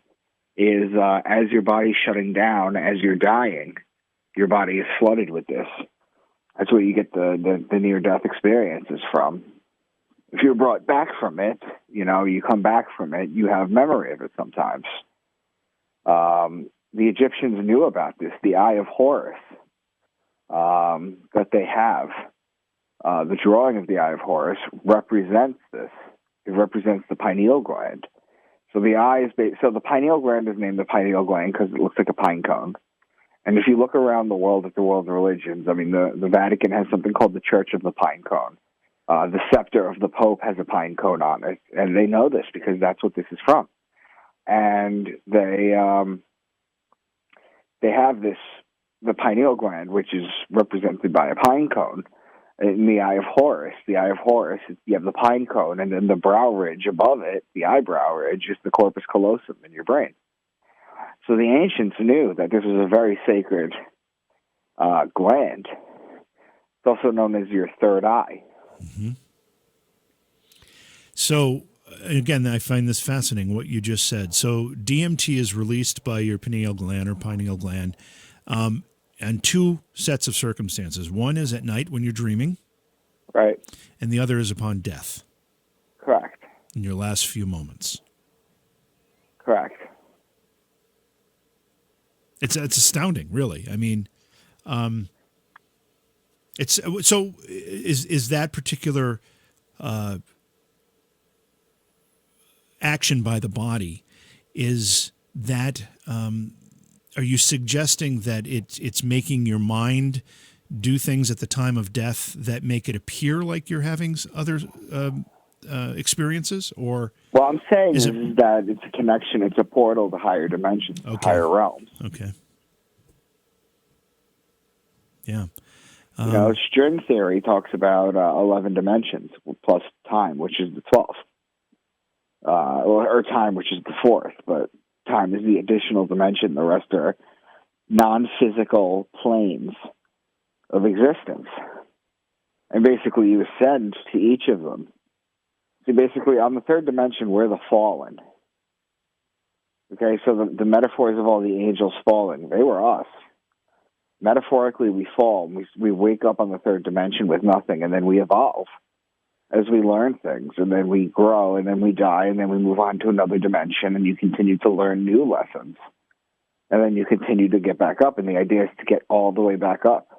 is as your body's shutting down, as you're dying, your body is flooded with this. That's where you get the near-death experiences from. If you're brought back from it, you come back from it, you have memory of it sometimes. The Egyptians knew about this. The Eye of Horus that they have, the drawing of the Eye of Horus represents this. It represents the pineal gland. So the eye is so the pineal gland is named the pineal gland because it looks like a pine cone. And if you look around the world at the world religions, I mean, the Vatican has something called the Church of the Pine Cone. The scepter of the Pope has a pine cone on it, and they know this because that's what this is from. And they have the pineal gland, which is represented by a pine cone, in the Eye of Horus. The Eye of Horus, you have the pine cone, and then the brow ridge above it, the eyebrow ridge, is the corpus callosum in your brain. So the ancients knew that this was a very sacred gland. It's also known as your third eye. Mm-hmm. So, again, I find this fascinating, what you just said. So DMT is released by your pineal gland and two sets of circumstances. One is at night when you're dreaming. Right. And the other is upon death. Correct. In your last few moments. Correct. It's astounding, really. I mean, it's so. Is that particular action by the body? Is that? Are you suggesting that it's making your mind do things at the time of death that make it appear like you're having other experiences, or? Well, I'm saying is that it's a connection. It's a portal to higher dimensions, higher realms. Okay. Yeah. String theory talks about 11 dimensions plus time, which is the 12th, or time, which is the 4th. But time is the additional dimension. The rest are non-physical planes of existence, and basically you ascend to each of them. So basically, on the third dimension, we're the fallen. Okay, so the metaphors of all the angels falling, they were us. Metaphorically, we fall. We wake up on the third dimension with nothing, and then we evolve as we learn things, and then we grow, and then we die, and then we move on to another dimension, and you continue to learn new lessons. And then you continue to get back up, and the idea is to get all the way back up.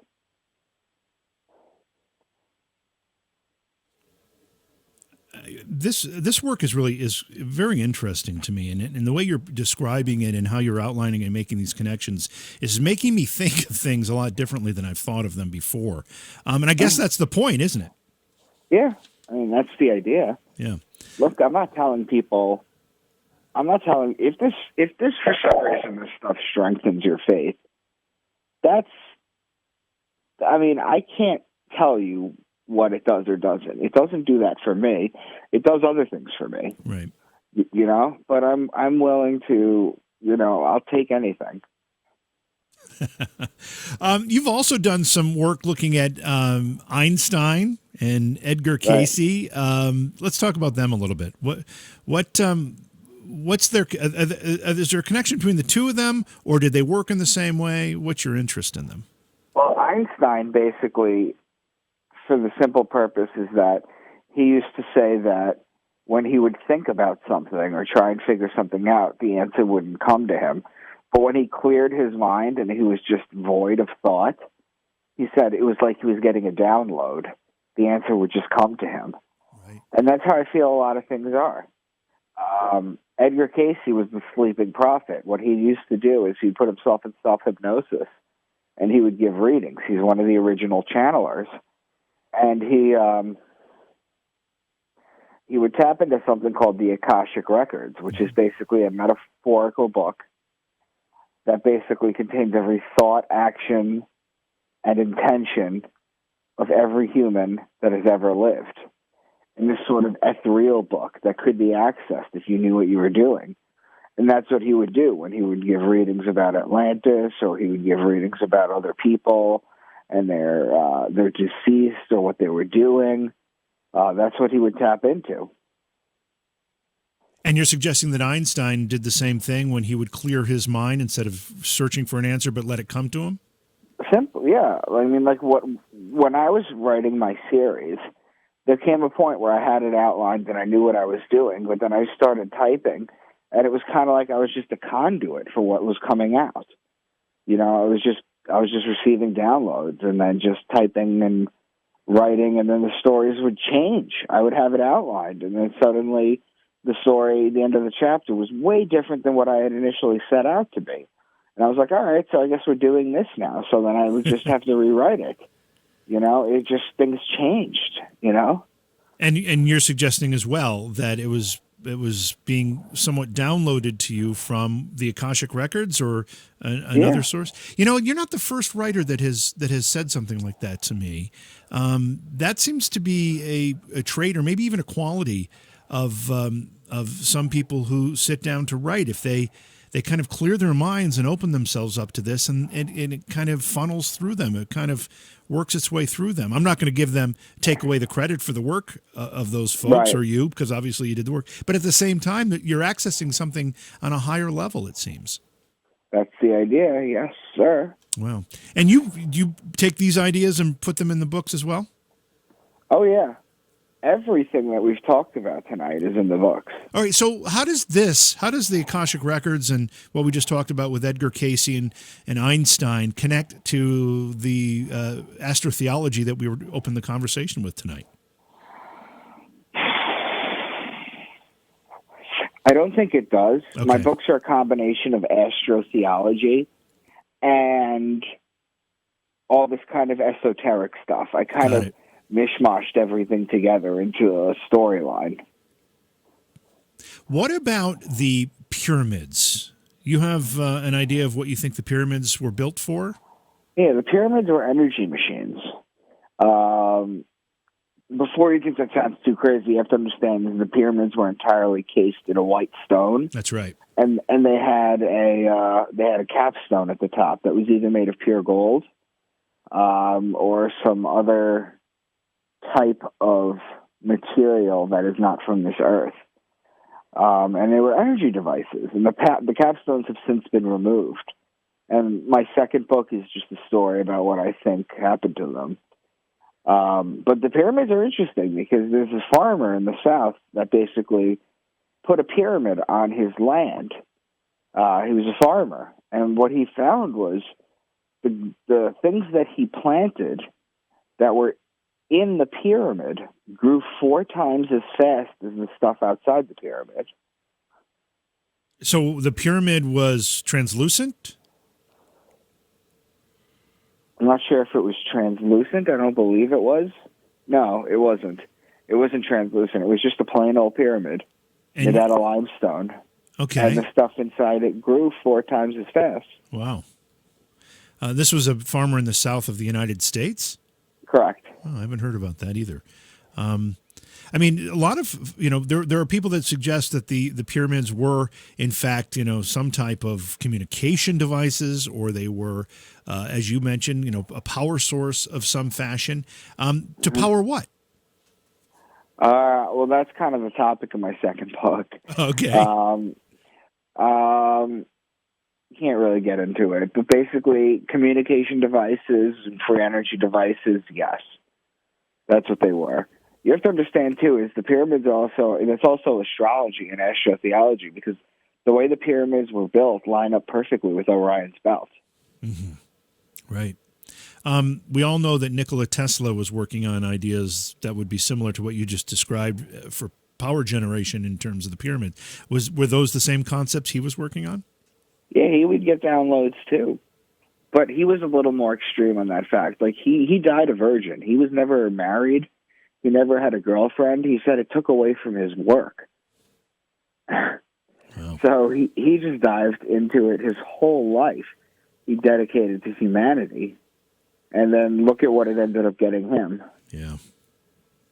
This work is very interesting to me, and the way you're describing it and how you're outlining and making these connections is making me think of things a lot differently than I've thought of them before. And I guess that's the point, isn't it? Yeah, I mean that's the idea. Yeah. Look, I'm not telling people. If this for some reason this stuff strengthens your faith. I can't tell you what it does or doesn't. It doesn't do that for me. It does other things for me. Right. But I'm willing to, I'll take anything. You've also done some work looking at Einstein and Edgar Cayce. Let's talk about them a little bit. What what's their is there a connection between the two of them, or did they work in the same way? What's your interest in them? Well, Einstein basically, for the simple purpose, is that he used to say that when he would think about something or try and figure something out, the answer wouldn't come to him. But when he cleared his mind and he was just void of thought, he said it was like he was getting a download. The answer would just come to him. Right. And that's how I feel a lot of things are. Edgar Cayce was the sleeping prophet. What he used to do is he'd put himself in self-hypnosis, and he would give readings. He's one of the original channelers. And he would tap into something called the Akashic Records, which is basically a metaphorical book that basically contains every thought, action, and intention of every human that has ever lived. In this sort of ethereal book that could be accessed if you knew what you were doing. And that's what he would do when he would give readings about Atlantis, or he would give readings about other people and their deceased or what they were doing. That's what he would tap into. And you're suggesting that Einstein did the same thing when he would clear his mind instead of searching for an answer, but let it come to him? Simple, yeah. I mean, when I was writing my series, there came a point where I had it outlined and I knew what I was doing, but then I started typing, and it was kind of like I was just a conduit for what was coming out. You know, I was just receiving downloads and then just typing and writing, and then the stories would change. I would have it outlined, and then suddenly the story, the end of the chapter, was way different than what I had initially set out to be. And I was like, all right, so I guess we're doing this now. So then I would just have to rewrite it. You know, it just, things changed, you know? And you're suggesting as well that it was being somewhat downloaded to you from the Akashic Records or another source. You know, you're not the first writer that has said something like that to me. That seems to be a trait or maybe even a quality of some people who sit down to write. If they kind of clear their minds and open themselves up to this, and it kind of funnels through them. It kind of works its way through them. I'm not going to take away the credit for the work of those folks, right, or you, because obviously you did the work. But at the same time, that you're accessing something on a higher level, it seems. That's the idea, yes, sir. Wow. And you take these ideas and put them in the books as well? Oh, yeah. Everything that we've talked about tonight is in the books. All right, so how does the Akashic Records and what we just talked about with Edgar Cayce and Einstein connect to the astrotheology that we were opening the conversation with tonight? I don't think it does. Okay. My books are a combination of astrotheology and all this kind of esoteric stuff. I kind of mishmashed everything together into a storyline. What about the pyramids? You have an idea of what you think the pyramids were built for? Yeah, the pyramids were energy machines. Before you think that sounds too crazy, you have to understand that the pyramids were entirely cased in a white stone. That's right. And they had a capstone at the top that was either made of pure gold or some other type of material that is not from this earth. And they were energy devices. And the capstones have since been removed. And my second book is just a story about what I think happened to them. But the pyramids are interesting because there's a farmer in the South that basically put a pyramid on his land. He was a farmer. And what he found was the things that he planted that were in the pyramid grew 4 times as fast as the stuff outside the pyramid. So the pyramid was translucent? I'm not sure if it was translucent. I don't believe it was. No, it wasn't. It wasn't translucent. It was just a plain old pyramid made out of limestone. Okay. And the stuff inside it grew 4 times as fast. Wow. This was a farmer in the south of the United States? Correct. Oh, I haven't heard about that either. I mean, a lot of, there are people that suggest that the pyramids were, in fact, some type of communication devices, or they were, as you mentioned, a power source of some fashion. To power what? Well, that's kind of the topic of my second book. Okay. Can't really get into it, but basically, communication devices and free energy devices, yes, that's what they were. You have to understand too is the pyramids also, and it's also astrology and astrotheology, because the way the pyramids were built line up perfectly with Orion's belt. Mm-hmm. Right. We all know that Nikola Tesla was working on ideas that would be similar to what you just described for power generation in terms of the pyramid. Were those the same concepts he was working on? Yeah, he would get downloads too. But he was a little more extreme on that fact. Like, he died a virgin. He was never married. He never had a girlfriend. He said it took away from his work. Wow. So he just dived into it his whole life. He dedicated to humanity. And then look at what it ended up getting him. Yeah.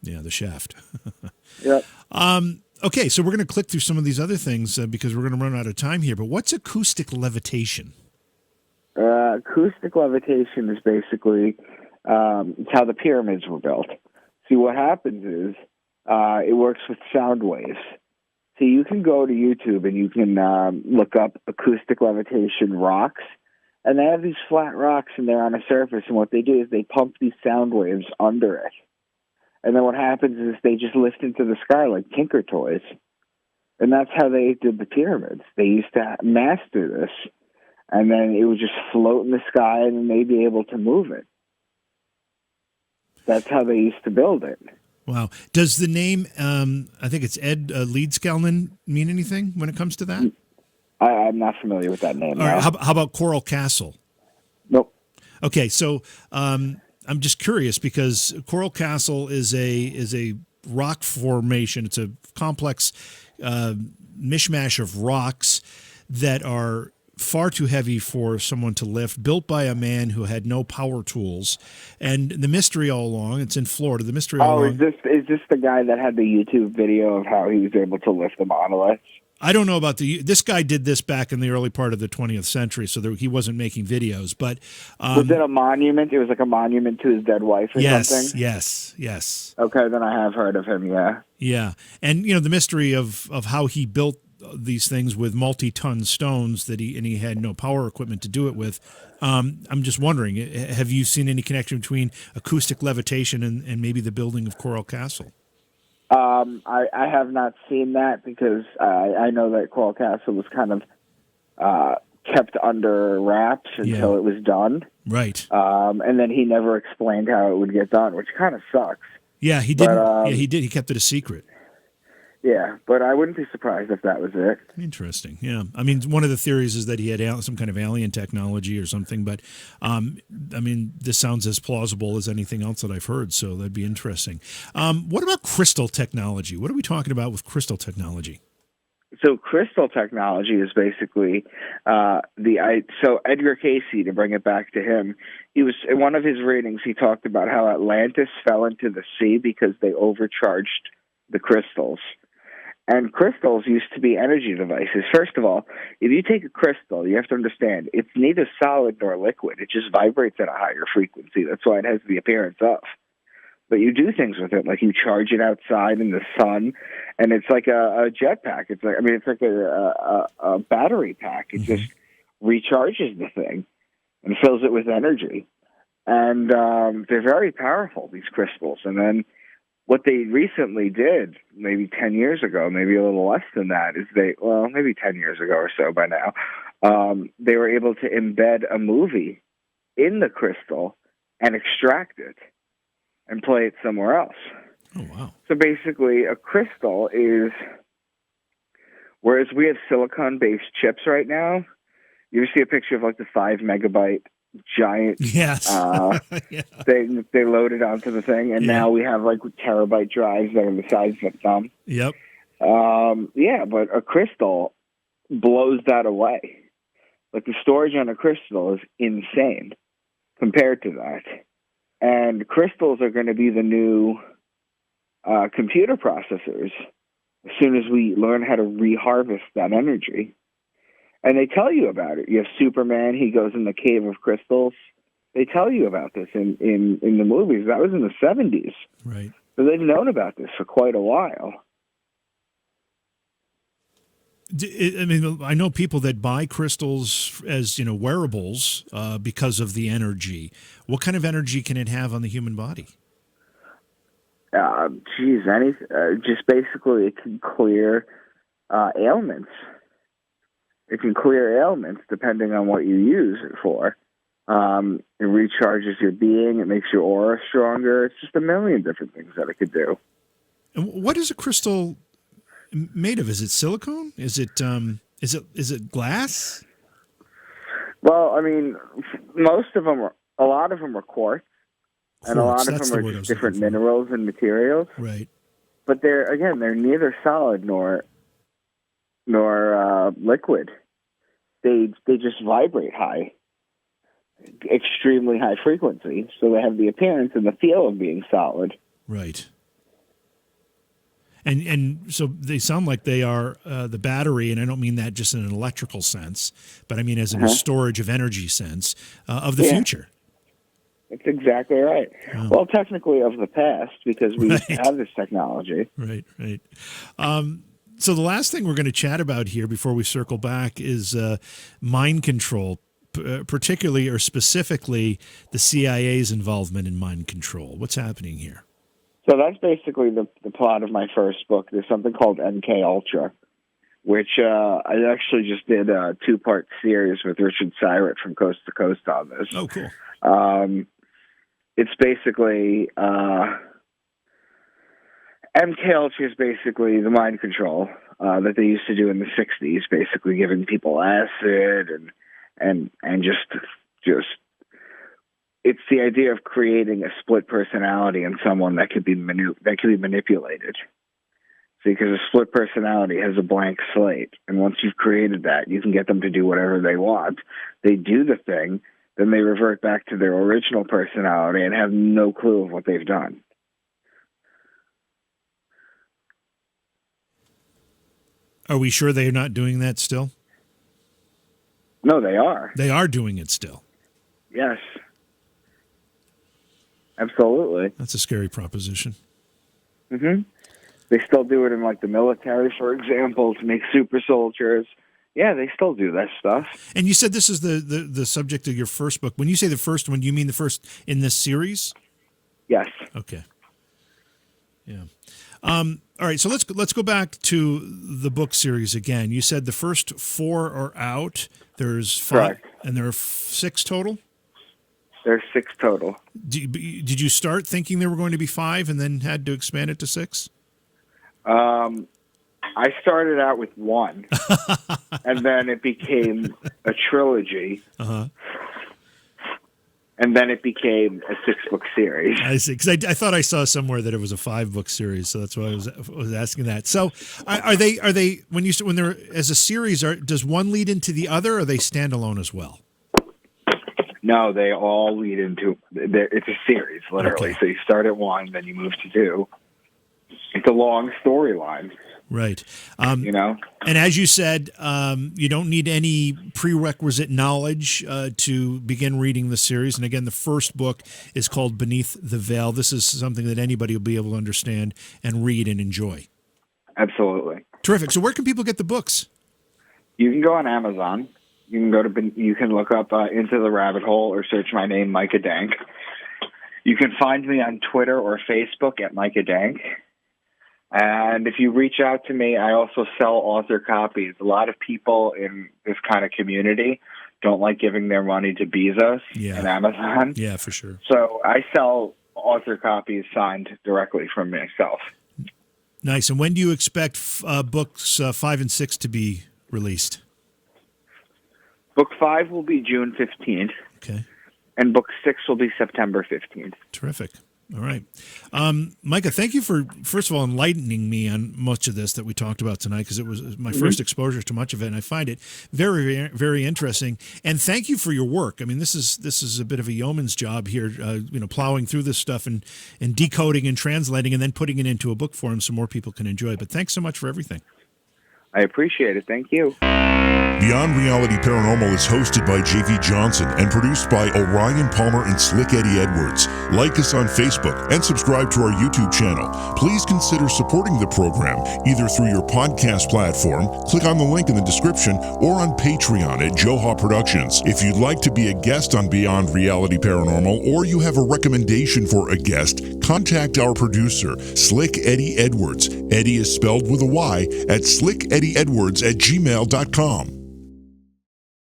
Yeah, the shaft. Yep. Okay, so we're going to click through some of these other things because we're going to run out of time here. But what's acoustic levitation? Acoustic levitation is basically it's how the pyramids were built. See, what happens is it works with sound waves. So you can go to YouTube and you can look up acoustic levitation rocks, and they have these flat rocks and they're on a surface, and what they do is they pump these sound waves under it. And then what happens is they just lift into the sky like Tinker Toys. And that's how they did the pyramids. They used to master this, and then it would just float in the sky, and then they'd be able to move it. That's how they used to build it. Wow. Does the name, I think it's Ed Leedskalnin, mean anything when it comes to that? I'm not familiar with that name. All right, how about Coral Castle? Nope. Okay, so I'm just curious because Coral Castle is a rock formation. It's a complex mishmash of rocks that are far too heavy for someone to lift, built by a man who had no power tools. And the mystery all along, it's in Florida, the mystery all along... is this the guy that had the YouTube video of how he was able to lift the monoliths? I don't know about this guy did this back in the early part of the 20th century, so he wasn't making videos, but... was it a monument? It was like a monument to his dead wife or something? Yes. Okay, then I have heard of him, yeah. Yeah, and the mystery of how he built these things with multi-ton stones that he had no power equipment to do it with. I'm just wondering, have you seen any connection between acoustic levitation and maybe the building of Coral Castle? I have not seen that because I know that Coral Castle was kind of kept under wraps until it was done. Right. And then he never explained how it would get done, which kind of sucks. Yeah, he didn't. He did. He kept it a secret. Yeah, but I wouldn't be surprised if that was it. Interesting. Yeah. I mean, one of the theories is that he had some kind of alien technology or something, but I mean, this sounds as plausible as anything else that I've heard, so that'd be interesting. What about crystal technology? What are we talking about with crystal technology? So crystal technology is basically so Edgar Cayce, to bring it back to him, he was in one of his readings, he talked about how Atlantis fell into the sea because they overcharged the crystals. And crystals used to be energy devices. First of all, if you take a crystal, you have to understand, it's neither solid nor liquid. It just vibrates at a higher frequency. That's why it has the appearance of. But you do things with it, like you charge it outside in the sun, and it's like a jetpack. It's like a battery pack. It just recharges the thing and fills it with energy. And they're very powerful, these crystals. And then what they recently did, maybe 10 years ago, maybe a little less than that, is maybe 10 years ago or so by now, they were able to embed a movie in the crystal and extract it and play it somewhere else. Oh, wow. So basically, a crystal is, whereas we have silicon-based chips right now, you ever see a picture of like the 5 megabyte giant thing they loaded onto the thing, and now we have like terabyte drives that are the size of a thumb. Yep. But a crystal blows that away. Like the storage on a crystal is insane compared to that. And crystals are going to be the new computer processors as soon as we learn how to reharvest that energy. And they tell you about it. You have Superman, he goes in the cave of crystals. They tell you about this in the movies. That was in the 70s. Right. So they've known about this for quite a while. I mean, I know people that buy crystals as, wearables because of the energy. What kind of energy can it have on the human body? Just basically it can clear ailments. It can clear ailments depending on what you use it for. It recharges your being. It makes your aura stronger. It's just a million different things that it could do. And what is a crystal made of? Is it silicone? Is it glass? Well, I mean, a lot of them are quartz, and a lot of them are just different minerals and materials. Right. But they're neither solid nor liquid. They just vibrate high, extremely high frequency, so they have the appearance and the feel of being solid. Right. And so they sound like they are the battery, and I don't mean that just in an electrical sense, but I mean as in a storage of energy sense of the future. That's exactly right. Oh. Well, technically of the past, because we have this technology. Right. So the last thing we're going to chat about here before we circle back is mind control, particularly or specifically the CIA's involvement in mind control. What's happening here? So that's basically the plot of my first book. There's something called MK Ultra, which I actually just did a 2-part series with Richard Syrett from Coast to Coast on this. Oh, cool. It's basically MK Ultra is basically the mind control that they used to do in the 60s, basically giving people acid and just it's the idea of creating a split personality in someone that could be manipulated. Because a split personality has a blank slate, and once you've created that, you can get them to do whatever they want. They do the thing, then they revert back to their original personality and have no clue of what they've done. Are we sure they're not doing that still? No, they are. They are doing it still. Yes. Absolutely. That's a scary proposition. Mm-hmm. They still do it in, the military, for example, to make super soldiers. Yeah, they still do that stuff. And you said this is the subject of your first book. When you say the first one, you mean the first in this series? Yes. Okay. Yeah. All right, so let's go back to the book series again. You said the first 4 are out. There's 5, correct. And there are 6 total? There's 6 total. Did you start thinking there were going to be 5 and then had to expand it to 6? I started out with 1, and then it became a trilogy. Uh-huh. And then it became a 6-book series. I see, because I thought I saw somewhere that it was a 5-book series, so that's why I was asking that. So, are they when they're as a series? Does one lead into the other, or are they standalone as well? No, they all lead into. It's a series, literally. Okay. So you start at 1, then you move to 2. It's a long storyline. Right. And as you said, you don't need any prerequisite knowledge to begin reading the series. And again, the first book is called Beneath the Veil. This is something that anybody will be able to understand and read and enjoy. Absolutely. Terrific. So where can people get the books? You can go on Amazon. You can look up Into the Rabbit Hole or search my name, Micah Dank. You can find me on Twitter or Facebook at Micah Dank. And if you reach out to me, I also sell author copies. A lot of people in this kind of community don't like giving their money to Bezos and Amazon. Yeah, for sure. So I sell author copies signed directly from myself. Nice. And when do you expect books 5 and 6 to be released? Book 5 will be June 15th. Okay. And book 6 will be September 15th. Terrific. All right. Micah, thank you for, first of all, enlightening me on much of this that we talked about tonight, because it was my first exposure to much of it, and I find it very, very interesting. And thank you for your work. I mean, this is a bit of a yeoman's job here, plowing through this stuff and decoding and translating and then putting it into a book form so more people can enjoy it. But thanks so much for everything. I appreciate it. Thank you. Beyond Reality Paranormal is hosted by JV Johnson and produced by Orion Palmer and Slick Eddie Edwards. Like us on Facebook and subscribe to our YouTube channel. Please consider supporting the program either through your podcast platform, click on the link in the description, or on Patreon at Joha Productions. If you'd like to be a guest on Beyond Reality Paranormal, or you have a recommendation for a guest, contact our producer, Slick Eddie Edwards. Eddie is spelled with a Y at slickeddieedwards@gmail.com.